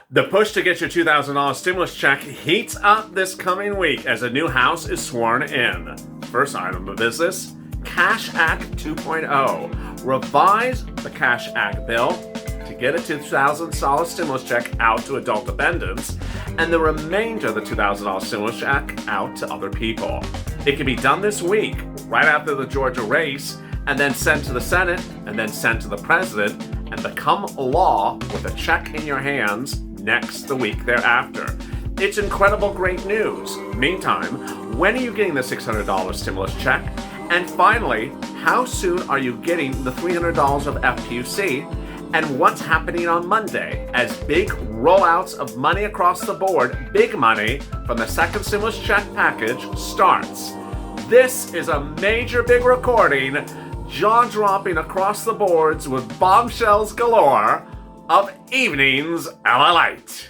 The push to get your $2,000 stimulus check heats up this coming week as a new House is sworn in. First item of business, Cash Act 2.0. Revise the Cash Act bill to get a $2,000 stimulus check out to adult dependents and the remainder of the $2,000 stimulus check out to other people. It can be done this week, right after the Georgia race, and then sent to the Senate, and then sent to the President, and become law with a check in your hands the week thereafter. It's incredible great news. Meantime, when are you getting the $600 stimulus check? And finally, how soon are you getting the $300 of FPUC? And what's happening on Monday as big rollouts of money across the board, big money from the second stimulus check package starts. This is a major big recording, jaw-dropping across the boards with bombshells galore of Evenings LALATE.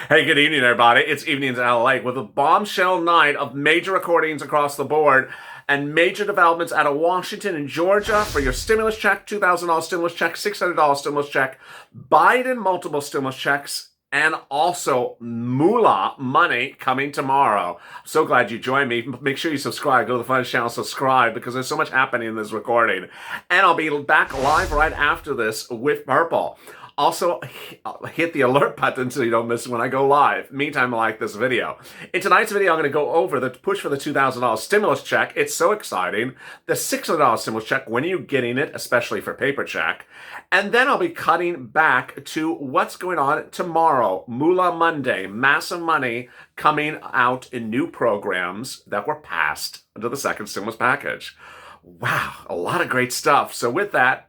Hey, good evening, everybody. It's Evenings in LA with a bombshell night of major recordings across the board and major developments out of Washington and Georgia for your stimulus check, $2,000 stimulus check, $600 stimulus check, Biden multiple stimulus checks, and also moolah money coming tomorrow. So glad you joined me. Make sure you subscribe. Go to the Finance channel, subscribe, because there's so much happening in this recording. And I'll be back live right after this with Purple. Also, hit the alert button so you don't miss when I go live. Meantime, like this video. In tonight's video, I'm going to go over the push for the $2,000 stimulus check. It's so exciting. The $600 stimulus check, when are you getting it, especially for paper check? And then I'll be cutting back to what's going on tomorrow. Moolah Monday, massive money coming out in new programs that were passed under the second stimulus package. Wow, a lot of great stuff. So with that,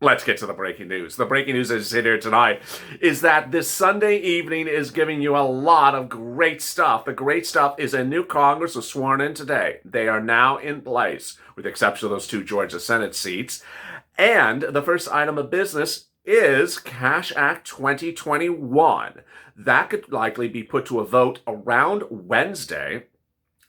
let's get to the breaking news. The breaking news as I sit here tonight is that this Sunday evening is giving you a lot of great stuff. The great stuff is a new Congress was sworn in today. They are now in place, with the exception of those two Georgia Senate seats. And the first item of business is Cash Act 2021. That could likely be put to a vote around Wednesday,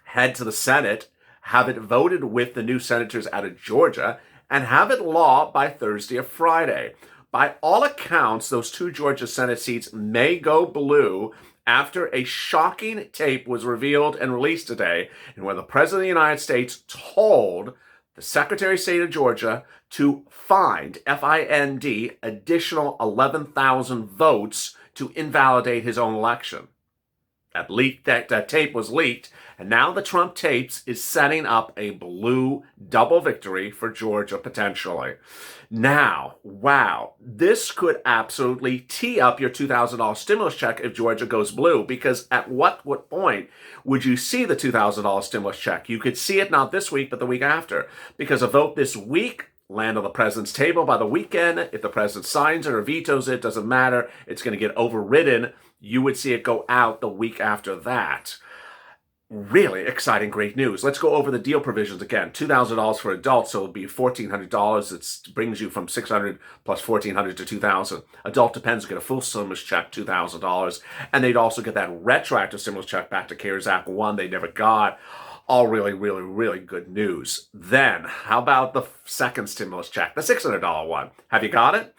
head to the Senate, have it voted with the new senators out of Georgia, and have it law by Thursday or Friday. By all accounts, those two Georgia Senate seats may go blue after a shocking tape was revealed and released today, and where the President of the United States told the Secretary of State of Georgia to find, F-I-N-D, additional 11,000 votes to invalidate his own election. That tape was leaked, and now the Trump tapes is setting up a blue double victory for Georgia, potentially. Now, wow, this could absolutely tee up your $2,000 stimulus check if Georgia goes blue, because at what point would you see the $2,000 stimulus check? You could see it not this week, but the week after, because a vote this week land on the president's table by the weekend. If the president signs it or vetoes it, doesn't matter. It's going to get overridden. You would see it go out the week after that. Really exciting, great news. Let's go over the deal provisions again. $2,000 for adults, so it'll be $1,400. It brings you from $600 plus $1,400 to $2,000. Adult dependents get a full stimulus check, $2,000, and they'd also get that retroactive stimulus check back to CARES Act 1 they never got. All really, really, really good news. Then, how about the second stimulus check, the $600 one? Have you got it?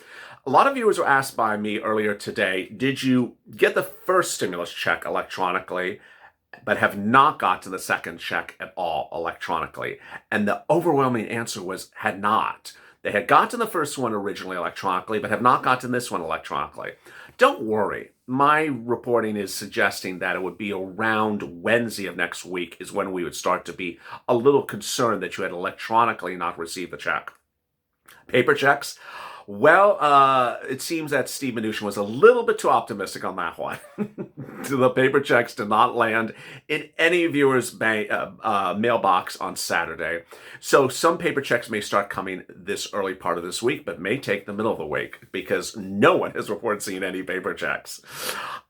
A lot of viewers were asked by me earlier today, did you get the first stimulus check electronically, but have not gotten the second check at all electronically? And the overwhelming answer was had not. They had gotten the first one originally electronically, but have not gotten this one electronically. Don't worry. My reporting is suggesting that it would be around Wednesday of next week is when we would start to be a little concerned that you had electronically not received the check. Paper checks? Well, it seems that Steve Mnuchin was a little bit too optimistic on that one. The paper checks did not land in any viewer's mailbox on Saturday. So some paper checks may start coming this early part of this week, but may take the middle of the week because no one has reported seeing any paper checks.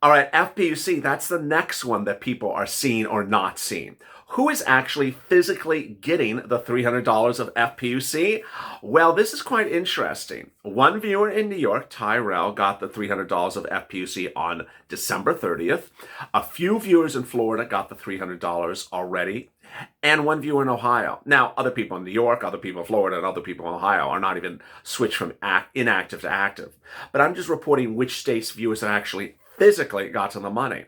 All right, FPUC, that's the next one that people are seeing or not seeing. Who is actually physically getting the $300 of FPUC? Well, this is quite interesting. One viewer in New York, Tyrell, got the $300 of FPUC on December 30th. A few viewers in Florida got the $300 already, and one viewer in Ohio. Now, other people in New York, other people in Florida, and other people in Ohio are not even switched from inactive to active. But I'm just reporting which states viewers have actually physically got to the money.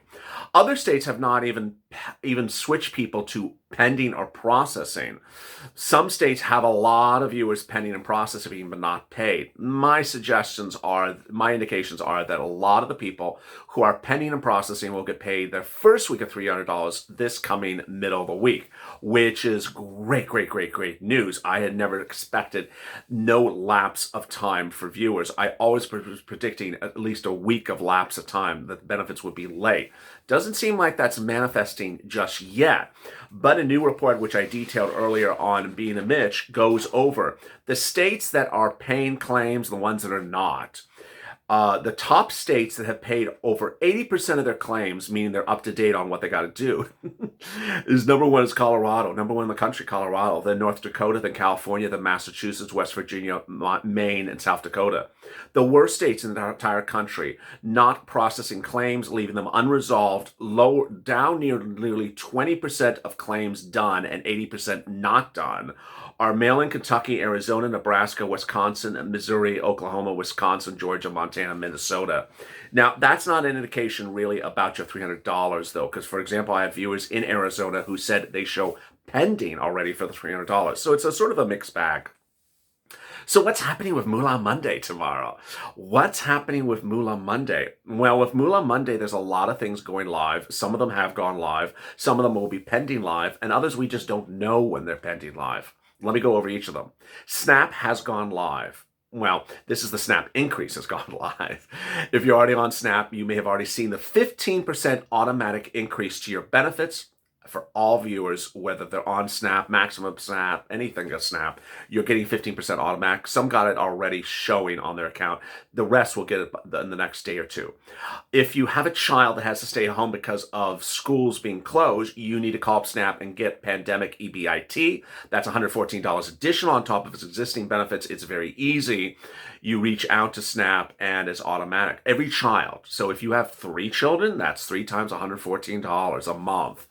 Other states have not even switched people to pending or processing. Some states have a lot of viewers pending and processing but not paid. My indications are that a lot of the people who are pending and processing will get paid their first week of $300 this coming middle of the week, which is great news. I had never expected no lapse of time for viewers. I always was predicting at least a week of lapse of time that benefits would be late. Doesn't seem like that's manifesting just yet, but a new report, which I detailed earlier on Being a Mitch, goes over the states that are paying claims, the ones that are not. The top states that have paid over 80% of their claims, meaning they're up to date on what they got to do, is number one is Colorado, number one in the country, Colorado, then North Dakota, then California, then Massachusetts, West Virginia, Maine, and South Dakota. The worst states in the entire country, not processing claims, leaving them unresolved, down nearly 20% of claims done and 80% not done, are Maryland, Kentucky, Arizona, Nebraska, Wisconsin, Missouri, Oklahoma, Wisconsin, Georgia, Montana, Minnesota. Now, that's not an indication really about your $300, though, because, for example, I have viewers in Arizona who said they show pending already for the $300. So it's a sort of a mixed bag. So what's happening with Moolah Monday tomorrow? What's happening with Moolah Monday? Well, with Moolah Monday, there's a lot of things going live. Some of them have gone live. Some of them will be pending live, and others we just don't know when they're pending live. Let me go over each of them. Snap has gone live. Well, this is the Snap increase has gone live. If you're already on Snap, you may have already seen the 15% automatic increase to your benefits for all viewers, whether they're on Snap, Maximum Snap, anything a Snap. You're getting 15% automatic. Some got it already showing on their account. The rest will get it in the next day or two. If you have a child that has to stay home because of schools being closed, you need to call up Snap and get Pandemic EBIT. That's $114 additional on top of its existing benefits. It's very easy. You reach out to Snap and it's automatic. Every child. So if you have 3 children, that's 3 times $114 a month.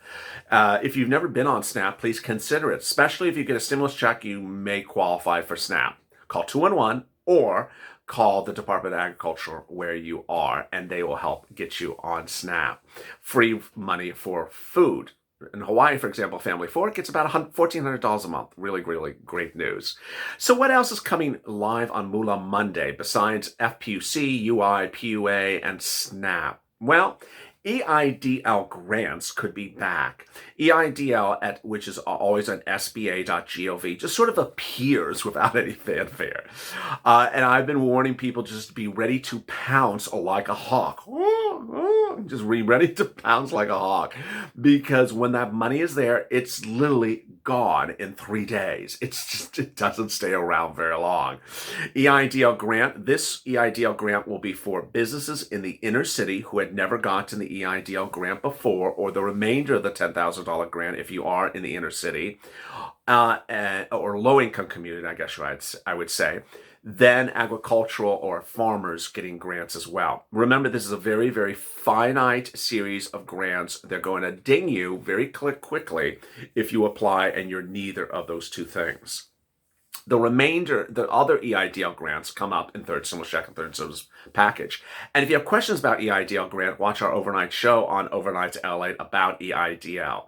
If you've never been on Snap, please consider it. Especially if you get a stimulus check, you may qualify for Snap. Call 211 or call the Department of Agriculture where you are, and they will help get you on Snap. Free money for food. In Hawaii, for example, Family 4 gets about $1,400 a month. Really great news. So what else is coming live on Moolah Monday besides FPUC, UI, PUA, and Snap? Well, EIDL grants could be back. EIDL, which is always on sba.gov, just sort of appears without any fanfare. And I've been warning people just to be ready to pounce like a hawk. Just be ready to pounce like a hawk. Because when that money is there, it's literally gone in 3 days. It doesn't stay around very long. EIDL grant. This EIDL grant will be for businesses in the inner city who had never gotten the EIDL grant before, or the remainder of the $10,000 grant if you are in the inner city, or low-income community, I guess I would say. Then agricultural or farmers getting grants as well. Remember, this is a very finite series of grants. They're going to ding you very quickly if you apply and you're neither of those two things. The remainder, the other EIDL grants come up in third stimulus check and third stimulus package. And if you have questions about EIDL grant, watch our overnight show on Overnight LALATE about EIDL.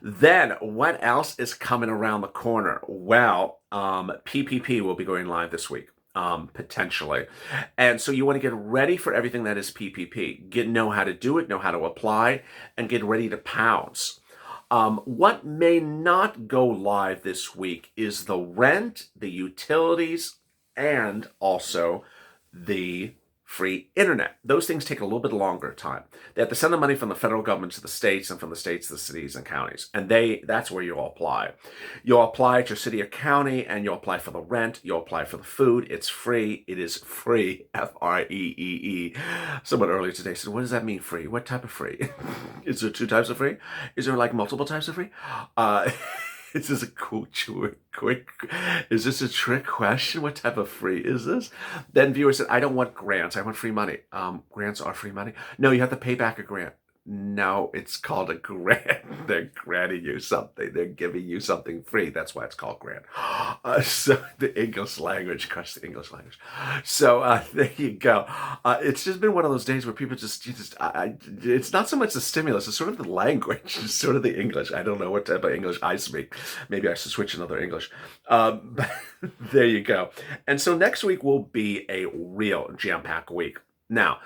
Then what else is coming around the corner? Well, PPP will be going live this week. Potentially. And so you want to get ready for everything that is PPP. Know how to do it, know how to apply, and get ready to pounce. What may not go live this week is the rent, the utilities, and also the free internet. Those things take a little bit longer time. They have to send the money from the federal government to the states and from the states to the cities and counties. And that's where you'll apply. You'll apply at your city or county, and you'll apply for the rent. You'll apply for the food. It's free. It is free. F-R-E-E-E. Someone earlier today said, what does that mean, free? What type of free? Is there 2 types of free? Is there like multiple types of free? Is this a quick, is this a trick question? What type of free is this? Then viewers said, I don't want grants. I want free money. Grants are free money. No, you have to pay back a grant. No, it's called a grant. They're granting you something. They're giving you something free. That's why it's called grant. So the English language, crush the English language. So there you go. It's just been one of those days where people it's not so much the stimulus, it's sort of the language, it's sort of the English. I don't know what type of English I speak. Maybe I should switch another English. But there you go. And so next week will be a real jam-packed week. Now,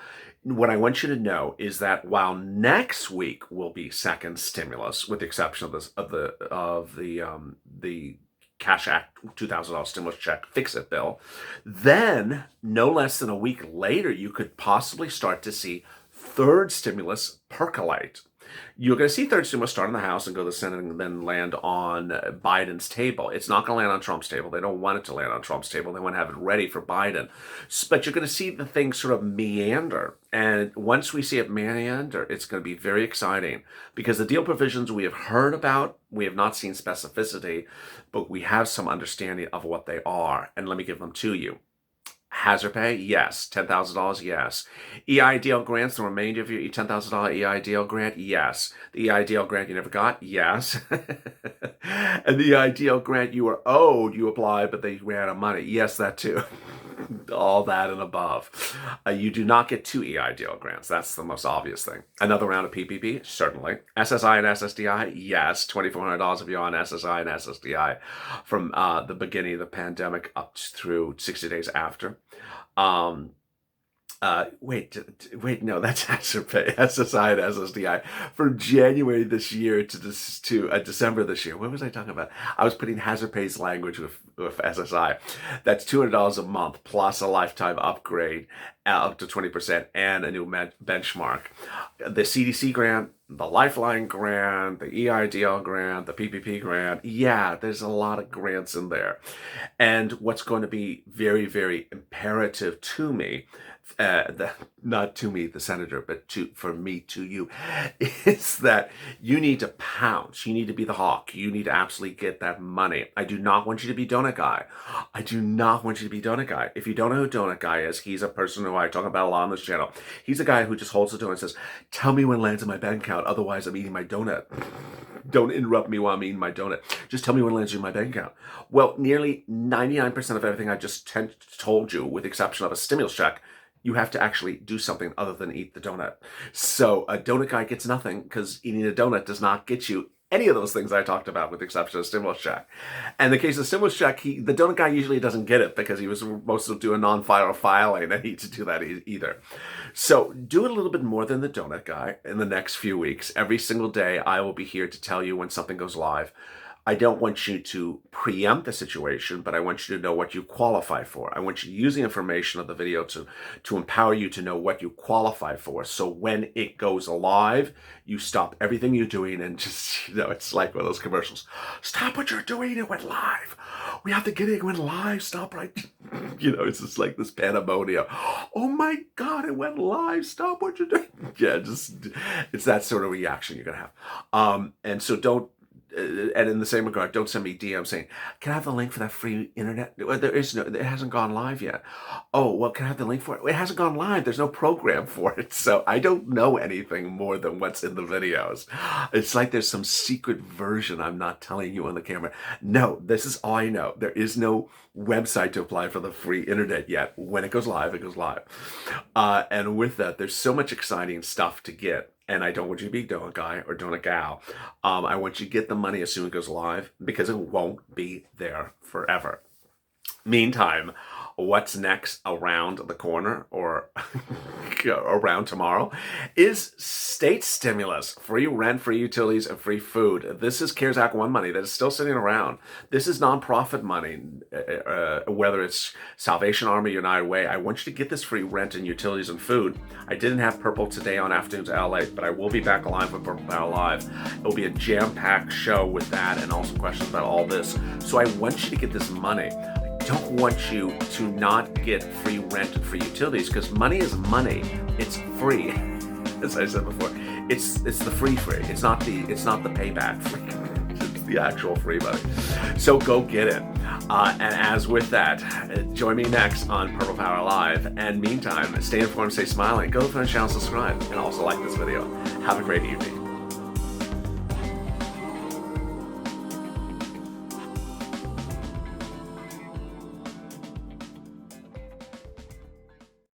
what I want you to know is that while next week will be second stimulus, with the exception of the Cash Act $2,000 stimulus check fix-it bill, then no less than a week later, you could possibly start to see third stimulus percolate. You're going to see third stimulus start in the House and go to the Senate and then land on Biden's table. It's not going to land on Trump's table. They don't want it to land on Trump's table. They want to have it ready for Biden. But you're going to see the thing sort of meander. And once we see it meander, it's going to be very exciting because the deal provisions we have heard about, we have not seen specificity, but we have some understanding of what they are. And let me give them to you. Hazard pay, yes. $10,000, yes. EIDL grants, the remainder of your $10,000 EIDL grant, yes. The EIDL grant you never got, yes. And the EIDL grant you were owed, you applied, but they ran out of money, yes, that too. All that and above. You do not get 2 EIDL grants. That's the most obvious thing. Another round of PPP? Certainly. SSI and SSDI? Yes. $2,400 if you're on SSI and SSDI from the beginning of the pandemic up through 60 days after. Wait, no, that's SSI and SSDI from January this year to December this year. What was I talking about? I was putting hazard pays language with SSI. That's $200 a month plus a lifetime upgrade up to 20% and a new benchmark. The CDC grant, the Lifeline grant, the EIDL grant, the PPP grant. Yeah, there's a lot of grants in there. And what's going to be very, very imperative to me, not to me, the senator, but for me, to you, is that you need to pounce. You need to be the hawk. You need to absolutely get that money. I do not want you to be donut guy. I do not want you to be donut guy. If you don't know who donut guy is, he's a person who I talk about a lot on this channel. He's a guy who just holds the donut and says, tell me when it lands in my bank account, otherwise I'm eating my donut. Don't interrupt me while I'm eating my donut. Just tell me when it lands in my bank account. Well, nearly 99% of everything I just told you, with the exception of a stimulus check, you have to actually do something other than eat the donut. So a donut guy gets nothing because eating a donut does not get you any of those things I talked about, with the exception of stimulus check. And in the case of stimulus check, the donut guy usually doesn't get it because he was supposed to do a non-file filing, and he needs to do that either. So do it a little bit more than the donut guy in the next few weeks. Every single day, I will be here to tell you when something goes live. I don't want you to preempt the situation, but I want you to know what you qualify for. I want you to use the information of the video to empower you to know what you qualify for. So when it goes live, you stop everything you're doing and just, it's like one of those commercials. Stop what you're doing, it went live. We have to get it went live, stop right. It's just like this pandemonium. Oh my God, it went live, stop what you're doing. Yeah, it's that sort of reaction you're gonna have. And so don't, and in the same regard, don't send me DMs saying, can I have the link for that free internet? Well, it hasn't gone live yet. Oh, well, can I have the link for it? It hasn't gone live. There's no program for it. So I don't know anything more than what's in the videos. It's like there's some secret version I'm not telling you on the camera. No, this is all I know. There is no website to apply for the free internet yet. When it goes live, it goes live. And with that, there's so much exciting stuff to get. And I don't want you to be donut guy or donut gal. I want you to get the money as soon as it goes live, because it won't be there forever. Meantime, what's next around the corner or around tomorrow is state stimulus, free rent, free utilities, and free food. This is CARES Act 1 money that is still sitting around. This is nonprofit money, whether it's Salvation Army, United Way. I want you to get this free rent and utilities and food. I didn't have Purple today on Afternoons LALATE, but I will be back live with Purple Power Live. It will be a jam-packed show with that and also questions about all this. So I want you to get this money. I don't want you to not get free rent and free utilities, because money is money. It's free, as I said before. It's the free. It's not the payback free. It's the actual free money. So go get it. And as with that, join me next on Purple Power Live. And meantime, stay informed, stay smiling. Go to the channel, subscribe, and also like this video. Have a great evening.